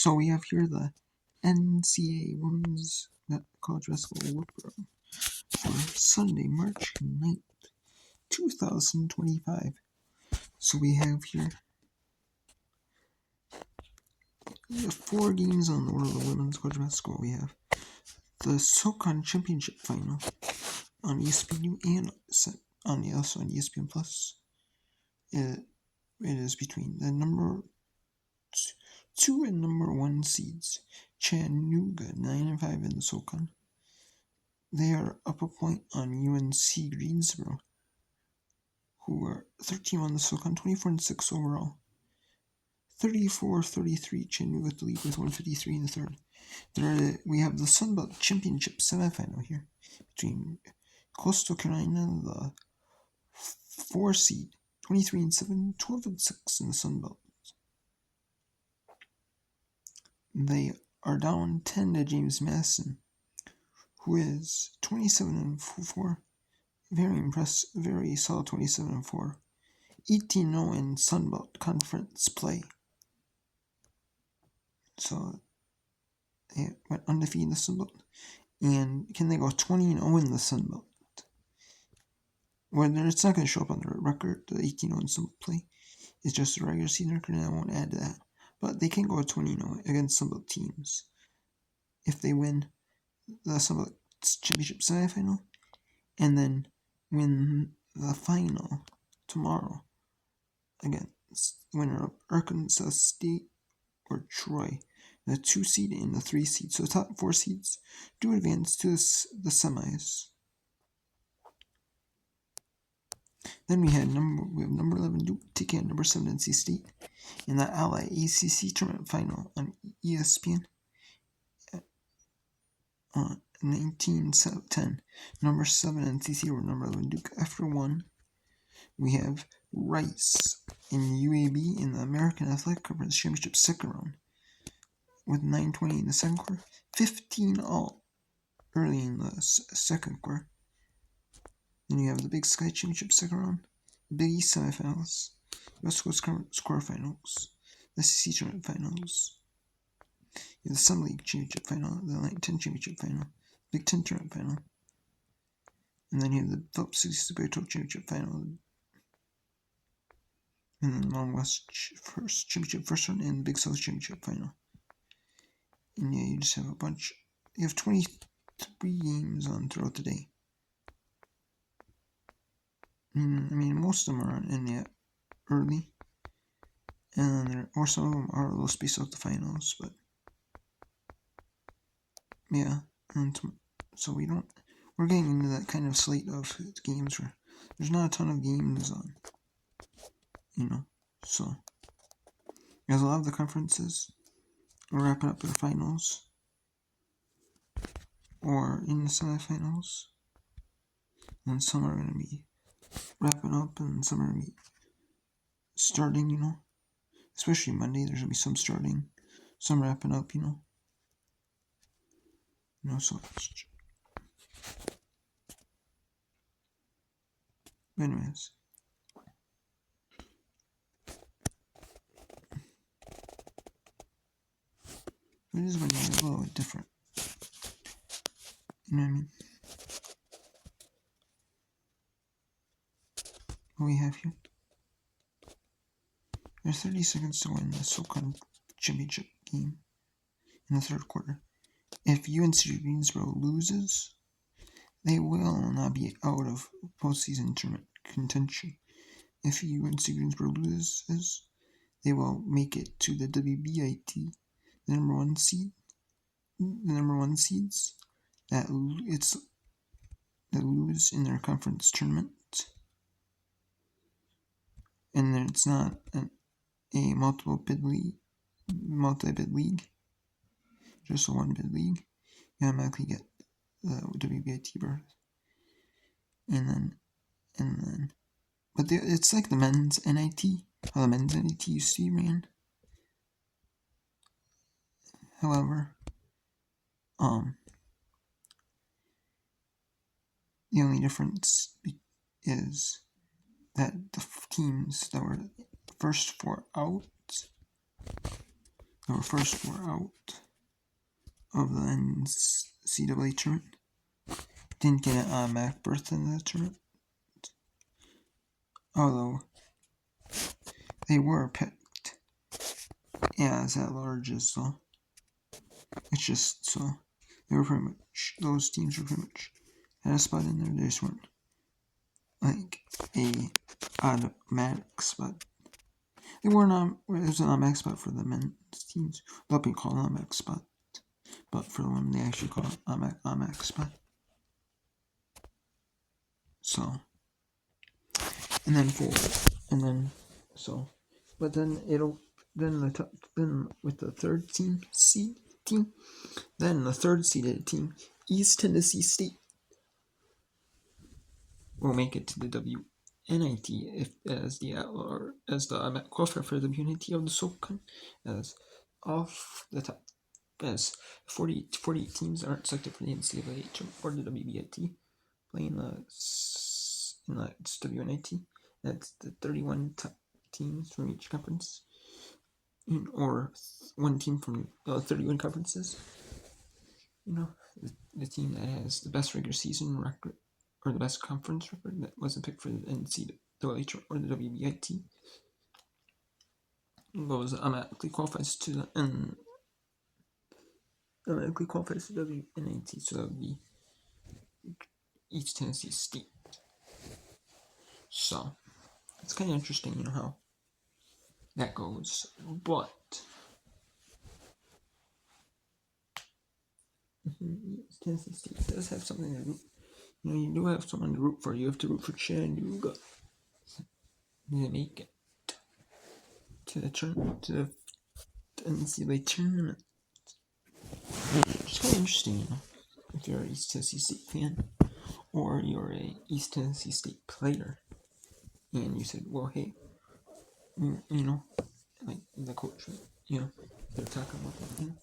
So we have here the NCAA Women's College Basketball Whoop for Sunday, March 9th, 2025. So we have here 4 games on the order of the Women's College Basketball. We have the SoCon Championship Final on ESPN and also on ESPN Plus. It is between the number 2 and number 1 seeds, Chattanooga 9-5 in the SoCon. They are up a point on UNC Greensboro, who are 13 on the SoCon, 24-6 overall. 34-33, Chattanooga to lead with 153 in the third. We have the Sun Belt Championship semifinal here between Coastal Carolina, the 4 seed, 23-7, 12-6 in the Sun Belt. They are down 10 to James Madison, who is 27-4. Very impressive, very solid 27-4. 18-0 in Sun Belt Conference play. So they went undefeated in the Sun Belt. And can they go 20-0 in the Sun Belt? Well, it's not going to show up on their record, the 18-0 in Sun Belt play. It's just a regular season record, and I won't add to that. But they can go 20-0 against Sun Belt teams if they win the Sun Belt Championship semifinal and then win the final tomorrow against the winner of Arkansas State or Troy, the 2 seed and the 3 seed. So the top 4 seeds do advance to the semis. Then we have number 11 Duke taking on number 7 NC State in the Ally ACC tournament final on ESPN. 1910. Number 7 NCC or number 11 Duke. After 1, we have Rice in UAB in the American Athletic Conference Championship second round with 9:20 in the second quarter, 15-all early in the second quarter. Then you have the Big Sky Championship second round, the Big East semifinals, West Coast Conference quarterfinals, the SEC tournament finals. You have the Sun League Championship final, the Atlantic 10 Championship final, Big Ten tournament final, and then you have the Phillips 66 Big 12 Championship final, and then the Mountain West first Championship first round, and the Big South Championship final. And yeah, you just have a bunch. You have 23 games on throughout the day. I mean, most of them are in the early, and or some of them are a little spaced out the finals, but yeah, and so we're getting into that kind of slate of games where there's not a ton of games on, so as a lot of the conferences are wrapping up their finals or in the semifinals, and some are going to be wrapping up and some are going to be starting, especially Monday. There's going to be some starting, some wrapping up, so anyways, it is going to be a little bit different, you know what I mean? What we have here, there's 30 seconds to win the SoCon Championship game in the third quarter. If UNC Greensboro loses, they will not be out of postseason tournament contention. If UNC Greensboro loses, they will make it to the WBIT, the number 1 seed. The number 1 seeds that lose in their conference tournament, and then it's not a multi-bid league, just a 1-bid league. You automatically get the WBIT berth, and then, but it's like the men's NIT, how the men's NIT used to be ran. However, the only difference is that the teams that were first 4 out were first four out of the NCAA tournament didn't get an automatic berth in the tournament, although they were picked as at larges, so it's just so they were pretty much, those teams were pretty much had a spot in there. They just weren't like a automatic spot. They weren't it was an automatic spot for the men's teams. They'll be called an automatic spot, but for the women they actually call it automatic spot. So, and then but then with the third seeded team, East Tennessee State will make it to the WNIT as the qualifier for the WNIT of the SoCon, as off the top, as 48 teams aren't selected for the NCAA or the WBIT, playing the WNIT. That's the 31 top teams from each conference, or one team from 31 conferences. The team that has the best regular season record or the best conference record that wasn't picked for the NCAA or the WBIT goes automatically qualifies to the WNIT, so that would be East Tennessee State. So it's kind of interesting, how that goes, but East Tennessee State does have something to root. You do have someone to root for. You have to root for Chattanooga to make it to the NCAA tournament. It's kind of interesting, if you're an East Tennessee State fan, or you're a East Tennessee State player, and you said, well, hey, like the coach, they're talking about that,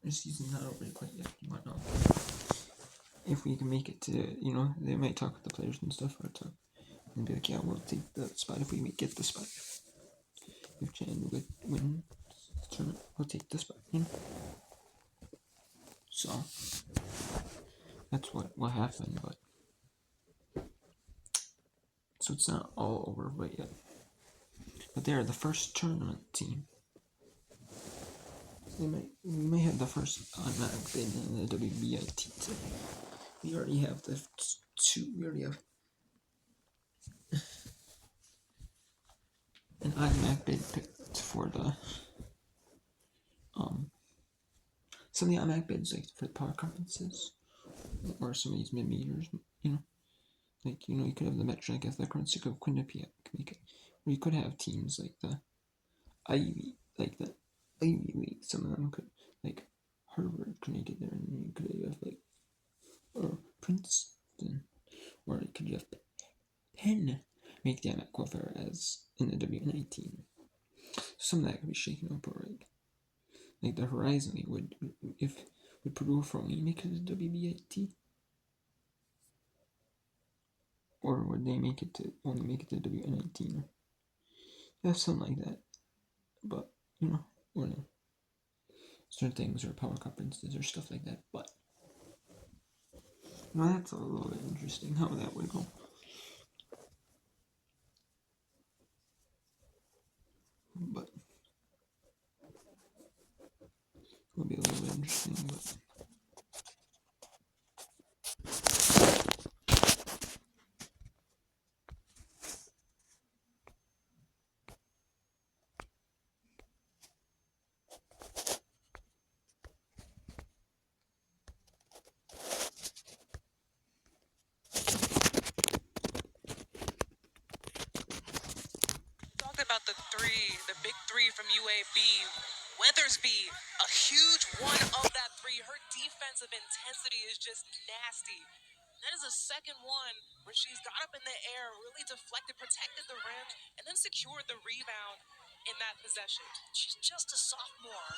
their season's not over quite yet, and whatnot. If we can make it to, they might talk with the players and stuff, and be like, yeah, we'll take the spot if we get the spot. If Chattanooga wins the tournament, we'll take the spot, So, that's what will happen, so it's not all over yet. But they're the first tournament team. We may have the first automatic bid in the WBIT. We already have the two. We already have an automatic bid picked for the some of the automatic bids, like for the power conferences or some of these mid-majors, you could have the Metro Athletic of Quinnipiac make it, or you could have teams like the Ivy League. Some of them could, like Harvard, could make it there, and you could have or Princeton, or could you have Penn make the automatic qualifier as in the W19. Some of that could be shaken up, or like the Horizon League would Purdue for only make it to the WBIT, or would they only make it to W19? Yeah, something like that. But or certain things or power conferences or stuff like that. But that's a little bit interesting how that would go. But it would be a little bit interesting, but the big three from UAB. Weathersby, a huge one of that three. Her defensive intensity is just nasty. That is a second one where she's got up in the air, really deflected, protected the rim, and then secured the rebound in that possession. She's just a sophomore.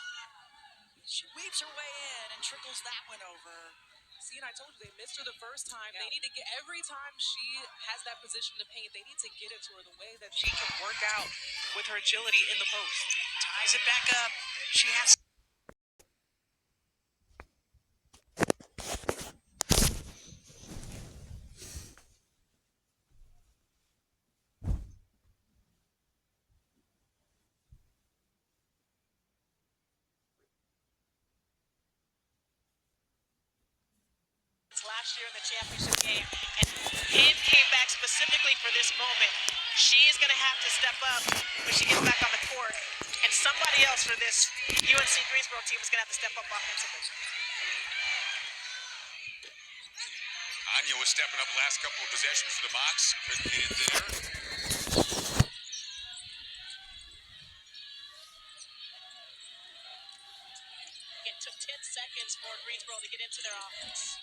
She weaves her way in and trickles that one over. See, and I told you they missed her the first time. Yeah. They need to get every time she has that position to paint, they need to get it to her the way that she can work out with her agility in the post. Ties it back up. She has. Last year in the championship game, and Penn came back specifically for this moment. She's going to have to step up when she gets back on the court, and somebody else for this UNC Greensboro team is going to have to step up offensively. Anya was stepping up the last couple of possessions for the Mocs. Couldn't get it there. It took 10 seconds for Greensboro to get into their offense.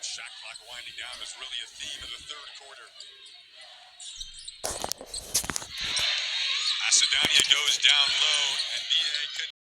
Shot clock winding down is really a theme of the third quarter. Macedonia goes down low, and BA couldn't